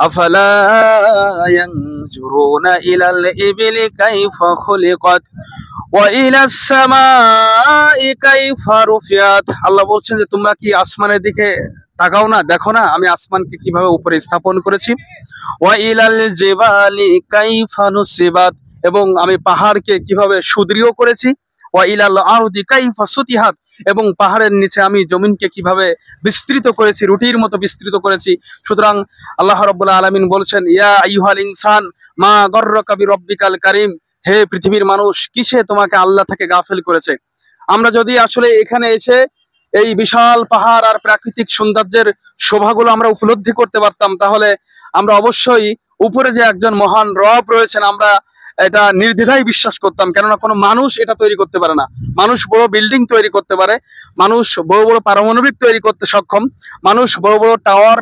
আফালা ইয়ানজুরুনা ইলাল ইবিলি কাইফা খুলিকাত ওয়া ইলাস সামাই কাইফা রুফিয়াত। আল্লাহ বলছেন যে তোমরা কি আসমানের দিকে তাকাও না, দেখো না আমি আসমানকে কিভাবে উপরে স্থাপন করেছি। ওয়া ইলাল জিবালি কাইফা নুসিবাত, এবং আমি পাহাড়কে কিভাবে সুদৃঢ় করেছি। ওয়া ইলাল আরদি কাইফা সুতিহাত, এবং পাহাড়ের নিচে আমি জমিনকে কিভাবে বিস্তৃত করেছি, রুটির মতো বিস্তৃত করেছি। সুতরাং আল্লাহ রাব্বুল আলামিন বলছেন, ইয়া আইয়ুহাল ইনসান মা গর্রাকা বিরব্বিকাল কারীম, হে পৃথিবীর মানুষ, কিসে তোমাকে আল্লাহ থেকে গাফেল করেছে। আমরা যদি আসলে এখানে এসে এই বিশাল পাহাড় আর প্রাকৃতিক সৌন্দর্যের শোভাগুলো আমরা উপলব্ধি করতে পারতাম, তাহলে আমরা অবশ্যই উপরে যে একজন মহান রব রয়েছেন আমরা এটা নির্দ্বিধায় বিশ্বাস করতাম। কেননা কোনো মানুষ এটা তৈরি করতে পারে না। মানুষ বড় বিল্ডিং তৈরি করতে পারে, মানুষ বড় বড় পারমাণবিক তৈরি করতে সক্ষম, মানুষ বড় বড় টাওয়ার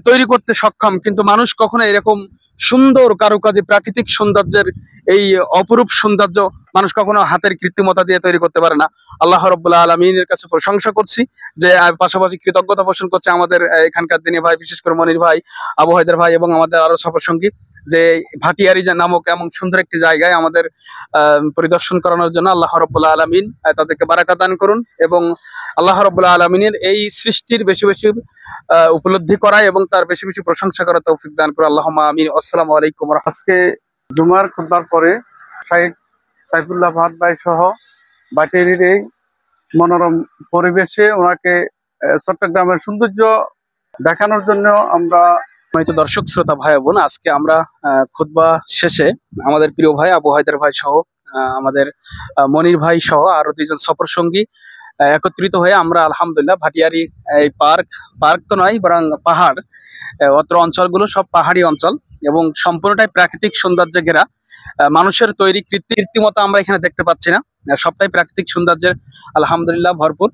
তৈরি করতে সক্ষম, কিন্তু মানুষ কখনো এরকম সুন্দর কারুকাজে প্রাকৃতিক সৌন্দর্যের এই অপরূপ সৌন্দর্য মানুষ কখনো হাতের কৃত্রিমতা দিয়ে তৈরি করতে পারে না। আল্লাহ রাব্বুল আলামিনের কাছে প্রশংসা করছি, যে পাশাপাশি কৃতজ্ঞতা পোষণ করছে আমাদের এখানকার দিনী ভাই, বিশেষ করে মনির ভাই, আবু হায়দার ভাই এবং আমাদের আরো সফর সঙ্গী, যে ভাটিয়ারি নামক এমন সুন্দর একটি জায়গায় আমাদের পরিদর্শন করানোর জন্য আল্লাহ রাব্বুল আলামিন তাদেরকে বারাকা দান করুন, এবং আল্লাহ রাব্বুল আলামিনের এই সৃষ্টির বেশি বেশি উপলব্ধি করা এবং তার বেশি বেশি প্রশংসা করা তৌফিক দান করুন। আল্লাহুম্মা আমিন। আসসালামু আলাইকুম। আজকে জুমার খুতবার পরে শাইখ সাইফুল্লাহ ভাট ভাই সহ বাটিয়ারির এই মনোরম পরিবেশে ওনাকে চট্টগ্রামের সৌন্দর্য দেখানোর জন্য আমরা দর্শক শ্রোতা ভাই বোন, আজকে আমরা খুতবা শেষে আমাদের প্রিয় ভাই আবু হায়দার ভাই সহ আমাদের মনির ভাই সহ আরো দুইজন সফর সঙ্গী একত্রিত হয়ে আমরা আলহামদুলিল্লাহ ভাটিয়ারি এই পার্ক তো নয় বরং পাহাড়, অত্র অঞ্চলগুলো সব পাহাড়ি অঞ্চল এবং সম্পূর্ণটাই প্রাকৃতিক সৌন্দর্যে ঘেরা। মানুষের তৈরি কৃত্রিমতা আমরা এখানে দেখতে পাচ্ছি না, সবটাই প্রাকৃতিক সৌন্দর্যের আলহামদুলিল্লাহ ভরপুর।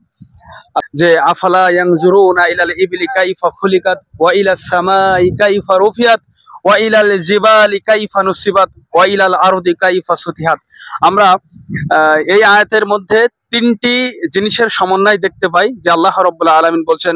যে আফালা ইয়ানজুরুনা ইলাল ইবিলি কাইফা খুলিকাত ওয়া ইলাস সামাই কাইফা রুফিয়াত ওয়া ইলাল জিবালি কাইফা নুসিবাত ওয়া ইলাল আরদি কাইফা সুতিহাত। আমরা এই আয়াতের মধ্যে তিনটি জিনিসের সমন্বয় দেখতে পাই, যে আল্লাহ রাব্বুল আলামিন বলছেন